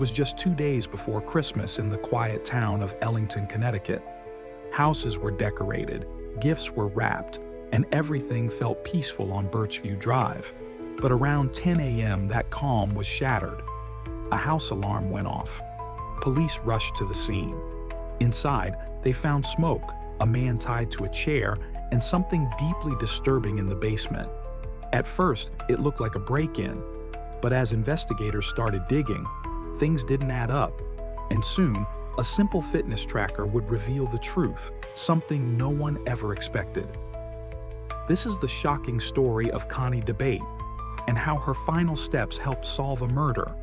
was just 2 days before Christmas in the quiet town of Ellington, Connecticut. Houses were decorated, gifts were wrapped, and everything felt peaceful on Birchview Drive. But around 10 a.m., that calm was shattered. A house alarm went off. Police rushed to the scene. Inside, they found smoke, a man tied to a chair, and something deeply disturbing in the basement. At first, it looked like a break-in, but as investigators started digging, things didn't add up, and soon, a simple fitness tracker would reveal the truth, something no one ever expected. This is the shocking story of Connie DeBate and how her final steps helped solve a murder.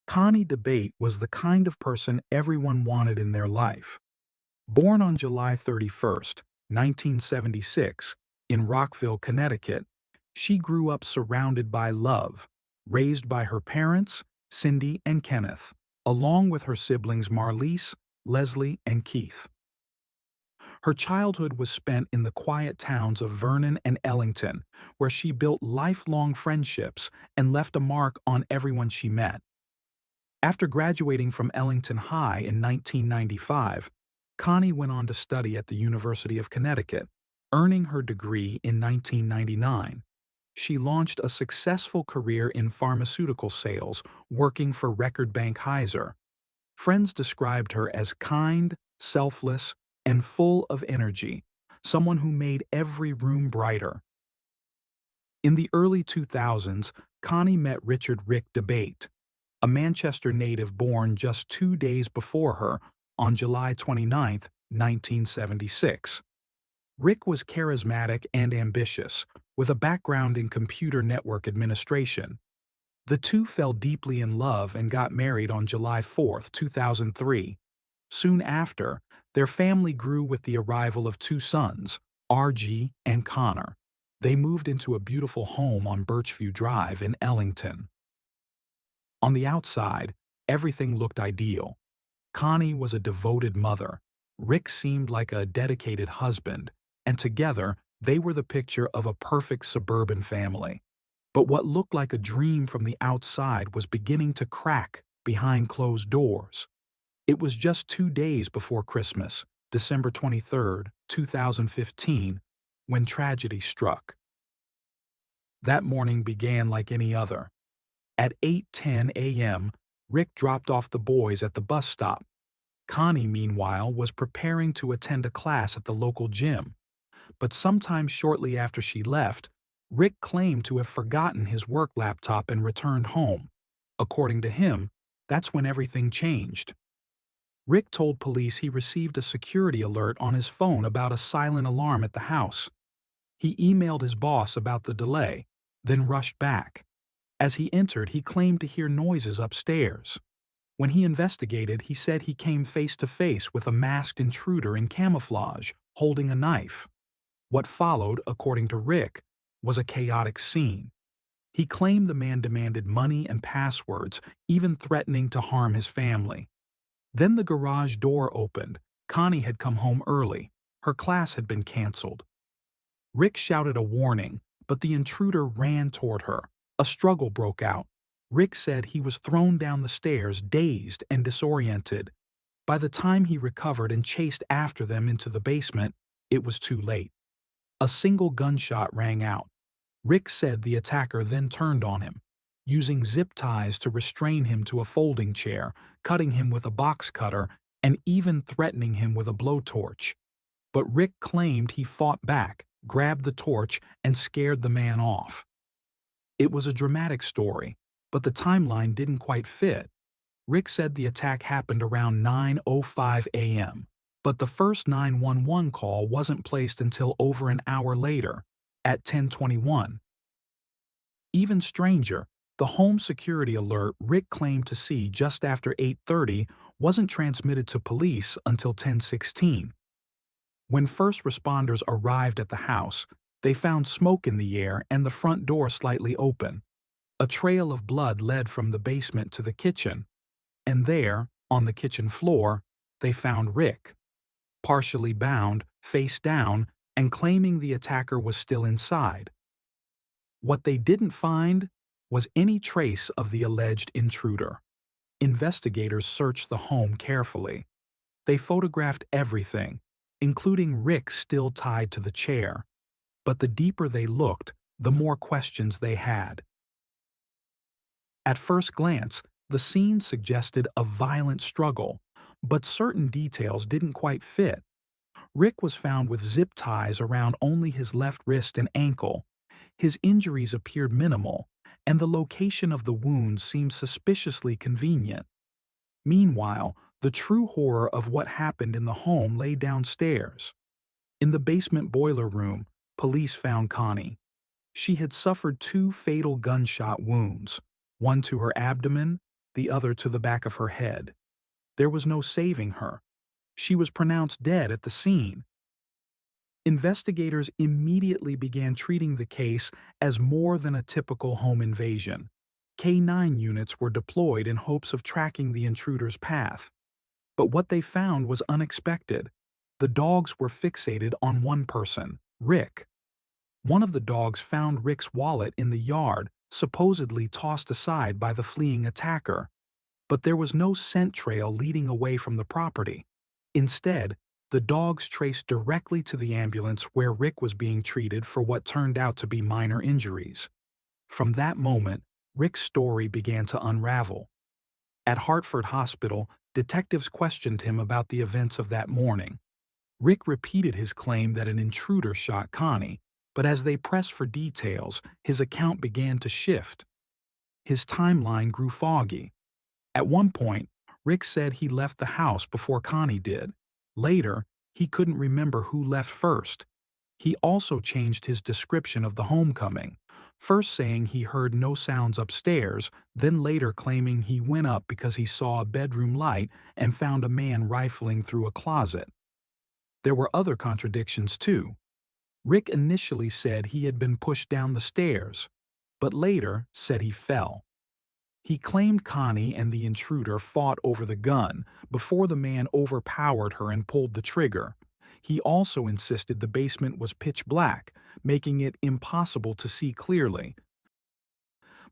Connie DeBate was the kind of person everyone wanted in their life. Born on July 31st, 1976, in Rockville, Connecticut, she grew up surrounded by love, raised by her parents, Cindy and Kenneth, along with her siblings Marlise, Leslie, and Keith. Her childhood was spent in the quiet towns of Vernon and Ellington, where she built lifelong friendships and left a mark on everyone she met. After graduating from Ellington High in 1995, Connie went on to study at the University of Connecticut, earning her degree in 1999. She launched a successful career in pharmaceutical sales, working for Record Bank Heiser. Friends described her as kind, selfless, and full of energy, someone who made every room brighter. In the early 2000s, Connie met Richard "Rick" DeBate, a Manchester native born just 2 days before her on July 29, 1976. Rick was charismatic and ambitious, with a background in computer network administration. The two fell deeply in love and got married on July 4, 2003. Soon after, their family grew with the arrival of 2 sons, RG and Connor. They moved into a beautiful home on Birchview Drive in Ellington. On the outside, everything looked ideal. Connie was a devoted mother. Rick seemed like a dedicated husband, and together they were the picture of a perfect suburban family. But what looked like a dream from the outside was beginning to crack behind closed doors. It was just 2 days before Christmas, December 23, 2015, when tragedy struck. That morning began like any other. At 8:10 a.m., Rick dropped off the boys at the bus stop. Connie, meanwhile, was preparing to attend a class at the local gym. But sometime shortly after she left, Rick claimed to have forgotten his work laptop and returned home. According to him, that's when everything changed. Rick told police he received a security alert on his phone about a silent alarm at the house. He emailed his boss about the delay, then rushed back. As he entered, he claimed to hear noises upstairs. When he investigated, he said he came face to face with a masked intruder in camouflage, holding a knife. What followed, according to Rick, was a chaotic scene. He claimed the man demanded money and passwords, even threatening to harm his family. Then the garage door opened. Connie had come home early. Her class had been canceled. Rick shouted a warning, but the intruder ran toward her. A struggle broke out. Rick said he was thrown down the stairs, dazed and disoriented. By the time he recovered and chased after them into the basement, it was too late. A single gunshot rang out. Rick said the attacker then turned on him, using zip ties to restrain him to a folding chair, cutting him with a box cutter, and even threatening him with a blowtorch. But Rick claimed he fought back, grabbed the torch, and scared the man off. It was a dramatic story, but the timeline didn't quite fit. Rick said the attack happened around 9:05 a.m., but the first 911 call wasn't placed until over an hour later, at 10:21. Even stranger, the home security alert Rick claimed to see just after 8:30 wasn't transmitted to police until 10:16. When first responders arrived at the house, they found smoke in the air and the front door slightly open. A trail of blood led from the basement to the kitchen, and there, on the kitchen floor, they found Rick, partially bound, face down, and claiming the attacker was still inside. What they didn't find was any trace of the alleged intruder. Investigators searched the home carefully. They photographed everything, including Rick still tied to the chair. But the deeper they looked, the more questions they had. At first glance, the scene suggested a violent struggle, but certain details didn't quite fit. Rick was found with zip ties around only his left wrist and ankle. His injuries appeared minimal, and the location of the wounds seemed suspiciously convenient. Meanwhile, the true horror of what happened in the home lay downstairs. In the basement boiler room, police found Connie. She had suffered 2 fatal gunshot wounds, one to her abdomen, the other to the back of her head. There was no saving her. She was pronounced dead at the scene. Investigators immediately began treating the case as more than a typical home invasion. K-9 units were deployed in hopes of tracking the intruder's path. But what they found was unexpected. The dogs were fixated on one person, Rick. One of the dogs found Rick's wallet in the yard, supposedly tossed aside by the fleeing attacker. But there was no scent trail leading away from the property. Instead, the dogs traced directly to the ambulance where Rick was being treated for what turned out to be minor injuries. From that moment, Rick's story began to unravel. At Hartford Hospital, detectives questioned him about the events of that morning. Rick repeated his claim that an intruder shot Connie, but as they pressed for details, his account began to shift. His timeline grew foggy. At one point, Rick said he left the house before Connie did. Later, he couldn't remember who left first. He also changed his description of the homecoming, first saying he heard no sounds upstairs, then later claiming he went up because he saw a bedroom light and found a man rifling through a closet. There were other contradictions too. Rick initially said he had been pushed down the stairs, but later said he fell. He claimed Connie and the intruder fought over the gun before the man overpowered her and pulled the trigger. He also insisted the basement was pitch black, making it impossible to see clearly.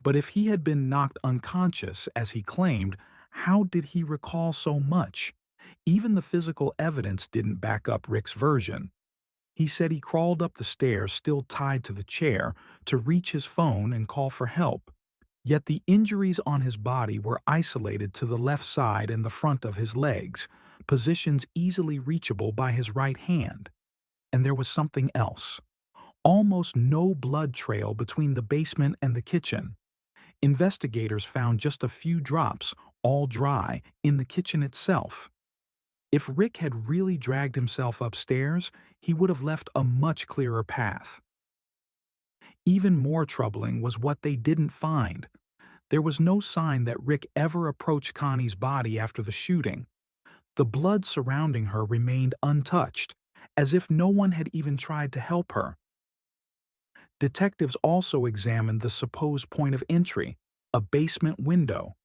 But if he had been knocked unconscious, as he claimed, how did he recall so much? Even the physical evidence didn't back up Rick's version. He said he crawled up the stairs still tied to the chair to reach his phone and call for help. Yet the injuries on his body were isolated to the left side and the front of his legs, positions easily reachable by his right hand. And there was something else. Almost no blood trail between the basement and the kitchen. Investigators found just a few drops, all dry, in the kitchen itself. If Rick had really dragged himself upstairs, he would have left a much clearer path. Even more troubling was what they didn't find. There was no sign that Rick ever approached Connie's body after the shooting. The blood surrounding her remained untouched, as if no one had even tried to help her. Detectives also examined the supposed point of entry, a basement window.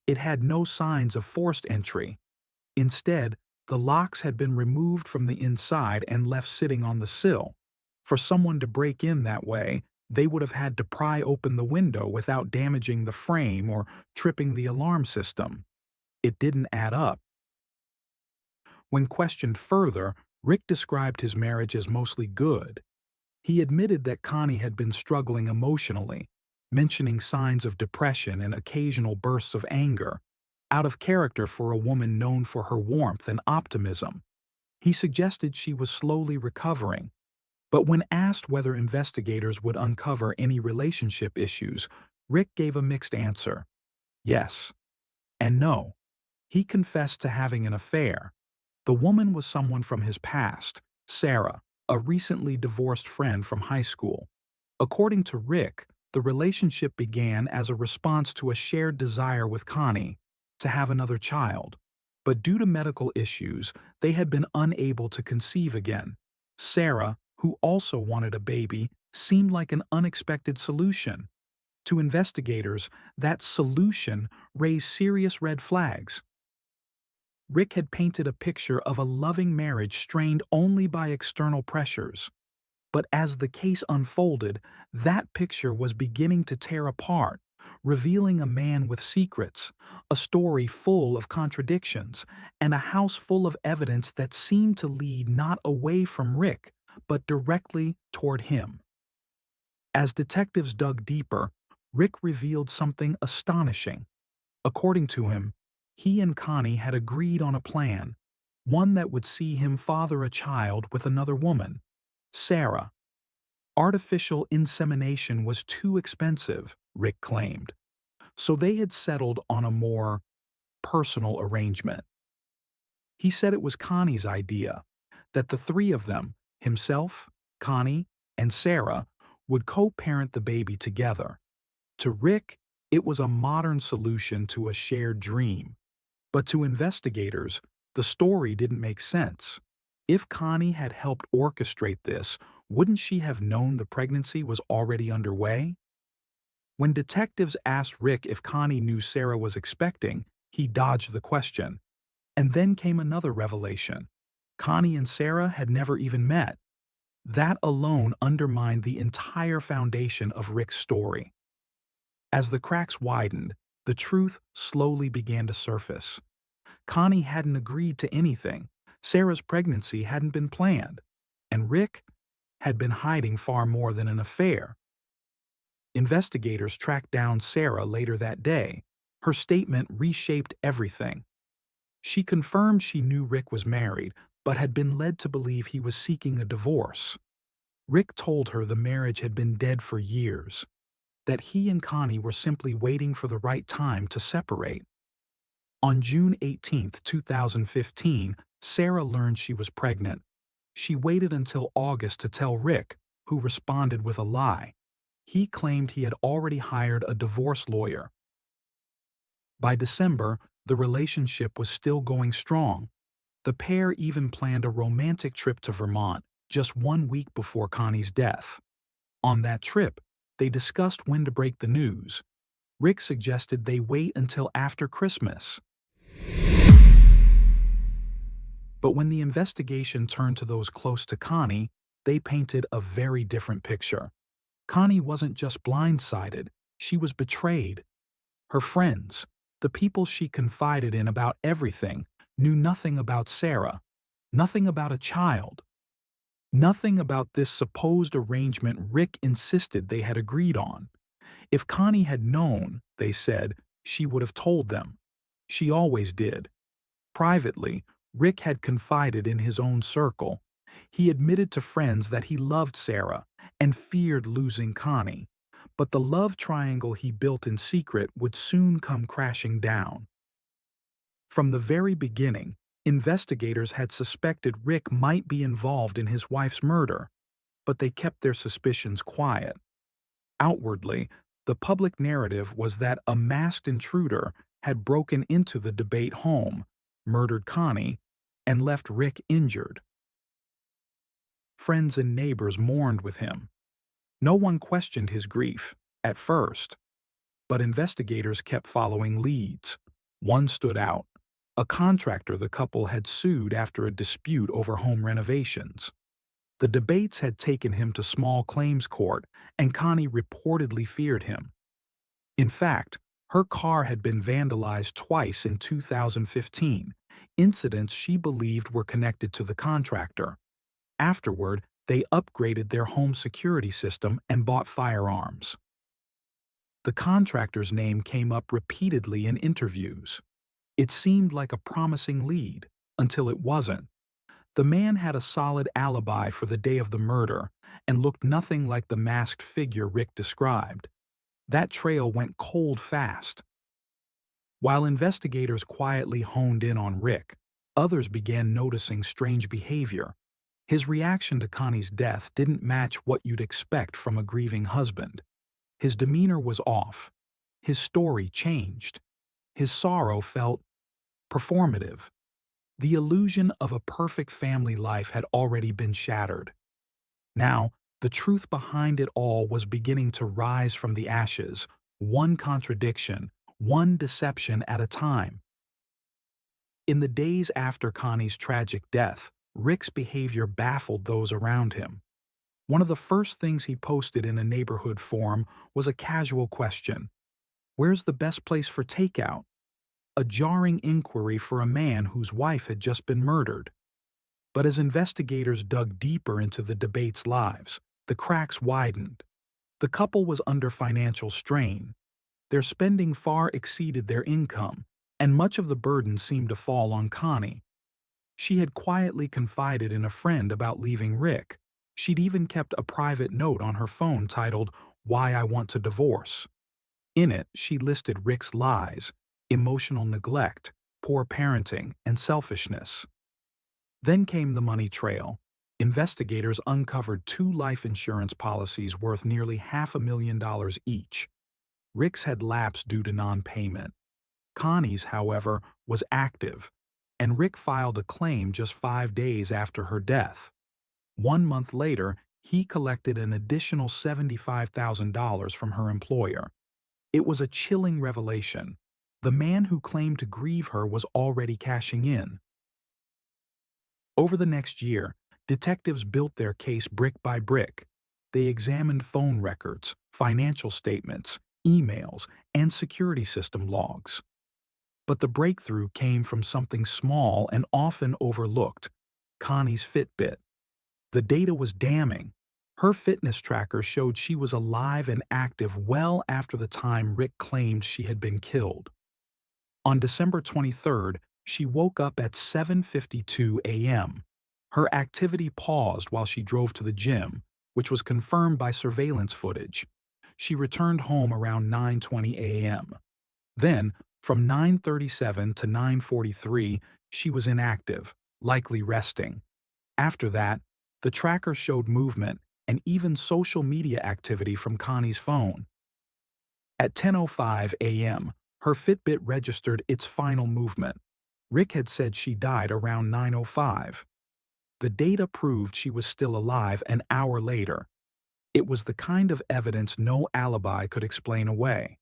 It had no signs of forced entry. Instead, the locks had been removed from the inside and left sitting on the sill. For someone to break in that way, they would have had to pry open the window without damaging the frame or tripping the alarm system. It didn't add up. When questioned further, Rick described his marriage as mostly good. He admitted that Connie had been struggling emotionally, mentioning signs of depression and occasional bursts of anger, out of character for a woman known for her warmth and optimism. He suggested she was slowly recovering. But when asked whether investigators would uncover any relationship issues, Rick gave a mixed answer. Yes and no. He confessed to having an affair. The woman was someone from his past, Sarah, a recently divorced friend from high school. According to Rick, the relationship began as a response to a shared desire with Connie to have another child. But due to medical issues, they had been unable to conceive again. Sarah, who also wanted a baby, seemed like an unexpected solution. To investigators, that solution raised serious red flags. Rick had painted a picture of a loving marriage strained only by external pressures. But as the case unfolded, that picture was beginning to tear apart, revealing a man with secrets, a story full of contradictions, and a house full of evidence that seemed to lead not away from Rick, but directly toward him. As detectives dug deeper, Rick revealed something astonishing. According to him, he and Connie had agreed on a plan, one that would see him father a child with another woman, Sarah. Artificial insemination was too expensive, Rick claimed, so they had settled on a more personal arrangement. He said it was Connie's idea, that the three of them, himself, Connie, and Sarah, would co-parent the baby together. To Rick, it was a modern solution to a shared dream. But to investigators, the story didn't make sense. If Connie had helped orchestrate this, wouldn't she have known the pregnancy was already underway? When detectives asked Rick if Connie knew Sarah was expecting, he dodged the question. And then came another revelation. Connie and Sarah had never even met. That alone undermined the entire foundation of Rick's story. As the cracks widened, the truth slowly began to surface. Connie hadn't agreed to anything. Sarah's pregnancy hadn't been planned. And Rick had been hiding far more than an affair. Investigators tracked down Sarah later that day. Her statement reshaped everything. She confirmed she knew Rick was married, but had been led to believe he was seeking a divorce. Rick told her the marriage had been dead for years, that he and Connie were simply waiting for the right time to separate. On June 18, 2015, Sarah learned she was pregnant. She waited until August to tell Rick, who responded with a lie. He claimed he had already hired a divorce lawyer. By December, the relationship was still going strong. The pair even planned a romantic trip to Vermont just 1 week before Connie's death. On that trip, they discussed when to break the news. Rick suggested they wait until after Christmas. But when the investigation turned to those close to Connie, they painted a very different picture. Connie wasn't just blindsided, she was betrayed. Her friends, the people she confided in about everything, knew nothing about Sarah, nothing about a child, nothing about this supposed arrangement Rick insisted they had agreed on. If Connie had known, they said, she would have told them. She always did. Privately, Rick had confided in his own circle. He admitted to friends that he loved Sarah and feared losing Connie, but the love triangle he built in secret would soon come crashing down. From the very beginning, investigators had suspected Rick might be involved in his wife's murder, but they kept their suspicions quiet. Outwardly, the public narrative was that a masked intruder had broken into the Debate home, murdered Connie, and left Rick injured. Friends and neighbors mourned with him. No one questioned his grief, at first, but investigators kept following leads. One stood out, a contractor the couple had sued after a dispute over home renovations. The Debates had taken him to small claims court, and Connie reportedly feared him. In fact, her car had been vandalized twice in 2015, incidents she believed were connected to the contractor. Afterward, they upgraded their home security system and bought firearms. The contractor's name came up repeatedly in interviews. It seemed like a promising lead, until it wasn't. The man had a solid alibi for the day of the murder and looked nothing like the masked figure Rick described. That trail went cold fast. While investigators quietly honed in on Rick, others began noticing strange behavior. His reaction to Connie's death didn't match what you'd expect from a grieving husband. His demeanor was off. His story changed. His sorrow felt performative. The illusion of a perfect family life had already been shattered. Now, the truth behind it all was beginning to rise from the ashes, one contradiction, one deception at a time. In the days after Connie's tragic death, Rick's behavior baffled those around him. One of the first things he posted in a neighborhood forum was a casual question: "Where's the best place for takeout?" A jarring inquiry for a man whose wife had just been murdered. But as investigators dug deeper into the debate's lives, the cracks widened. The couple was under financial strain. Their spending far exceeded their income, and much of the burden seemed to fall on Connie. She had quietly confided in a friend about leaving Rick. She'd even kept a private note on her phone titled, "Why I Want to Divorce." In it, she listed Rick's lies, emotional neglect, poor parenting, and selfishness. Then came the money trail. Investigators uncovered 2 life insurance policies worth nearly $500,000 each. Rick's had lapsed due to non-payment. Connie's, however, was active, and Rick filed a claim just 5 days after her death. 1 month later, he collected an additional $75,000 from her employer. It was a chilling revelation. The man who claimed to grieve her was already cashing in. Over the next year, detectives built their case brick by brick. They examined phone records, financial statements, emails, and security system logs. But the breakthrough came from something small and often overlooked: Connie's Fitbit. The data was damning. Her fitness tracker showed she was alive and active well after the time Rick claimed she had been killed. On December 23rd, she woke up at 7:52 a.m. Her activity paused while she drove to the gym, which was confirmed by surveillance footage. She returned home around 9:20 a.m. Then, from 9:37 to 9:43, she was inactive, likely resting. After that, the tracker showed movement and even social media activity from Connie's phone. At 10:05 a.m., her Fitbit registered its final movement. Rick had said she died around 9:05. The data proved she was still alive an hour later. It was the kind of evidence no alibi could explain away.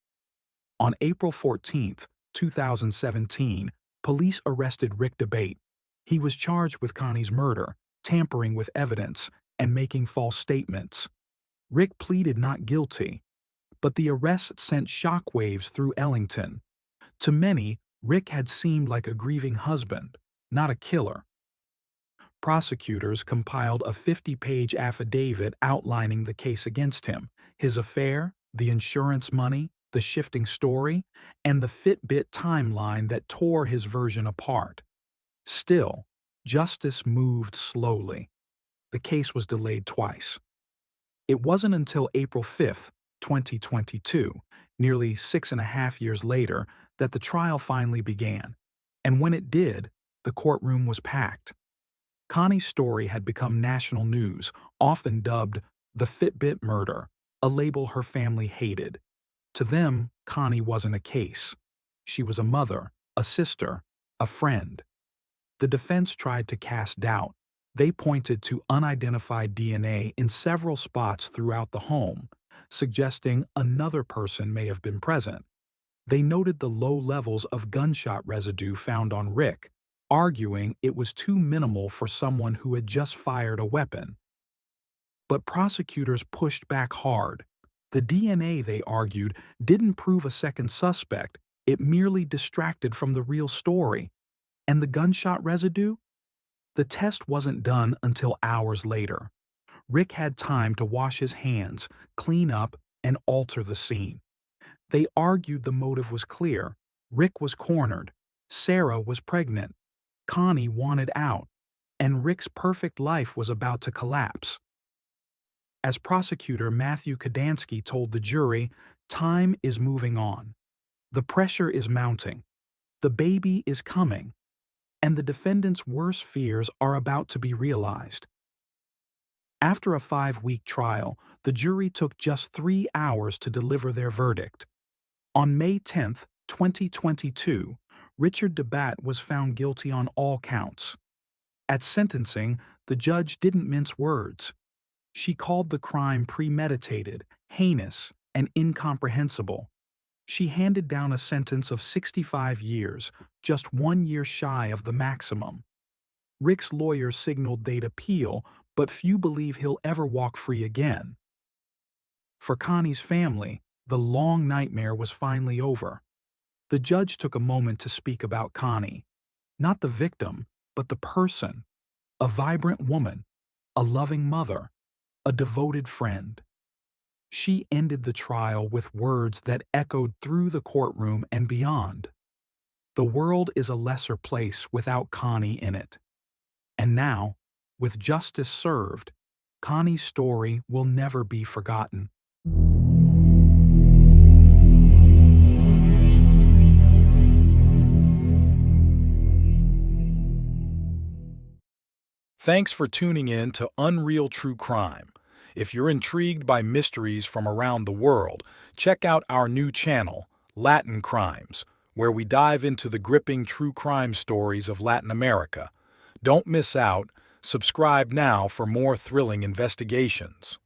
On April 14, 2017, police arrested Rick DeBate. He was charged with Connie's murder, tampering with evidence, and making false statements. Rick pleaded not guilty, but the arrest sent shockwaves through Ellington. To many, Rick had seemed like a grieving husband, not a killer. Prosecutors compiled a 50-page affidavit outlining the case against him: his affair, the insurance money, the shifting story, and the Fitbit timeline that tore his version apart. Still, justice moved slowly. The case was delayed twice. It wasn't until April 5, 2022, nearly 6.5 years later, that the trial finally began. And when it did, the courtroom was packed. Connie's story had become national news, often dubbed the Fitbit murder, a label her family hated. To them, Connie wasn't a case. She was a mother, a sister, a friend. The defense tried to cast doubt. They pointed to unidentified DNA in several spots throughout the home, suggesting another person may have been present. They noted the low levels of gunshot residue found on Rick, arguing it was too minimal for someone who had just fired a weapon. But prosecutors pushed back hard. The DNA, they argued, didn't prove a second suspect. It merely distracted from the real story. And the gunshot residue? The test wasn't done until hours later. Rick had time to wash his hands, clean up, and alter the scene. They argued the motive was clear. Rick was cornered. Sarah was pregnant. Connie wanted out. And Rick's perfect life was about to collapse. As prosecutor Matthew Kadansky told the jury, time is moving on. The pressure is mounting. The baby is coming, and the defendant's worst fears are about to be realized. After a 5-week trial, the jury took just 3 hours to deliver their verdict. On May 10, 2022, Richard DeBatte was found guilty on all counts. At sentencing, the judge didn't mince words. She called the crime premeditated, heinous, and incomprehensible. She handed down a sentence of 65 years, just 1 year shy of the maximum. Rick's lawyers signaled they'd appeal, but few believe he'll ever walk free again. For Connie's family, the long nightmare was finally over. The judge took a moment to speak about Connie. Not the victim, but the person. A vibrant woman, a loving mother, a devoted friend. She ended the trial with words that echoed through the courtroom and beyond. The world is a lesser place without Connie in it. And now, with justice served, Connie's story will never be forgotten. Thanks for tuning in to Unreal True Crime. If you're intrigued by mysteries from around the world, check out our new channel, Latin Crimes, where we dive into the gripping true crime stories of Latin America. Don't miss out. Subscribe now for more thrilling investigations.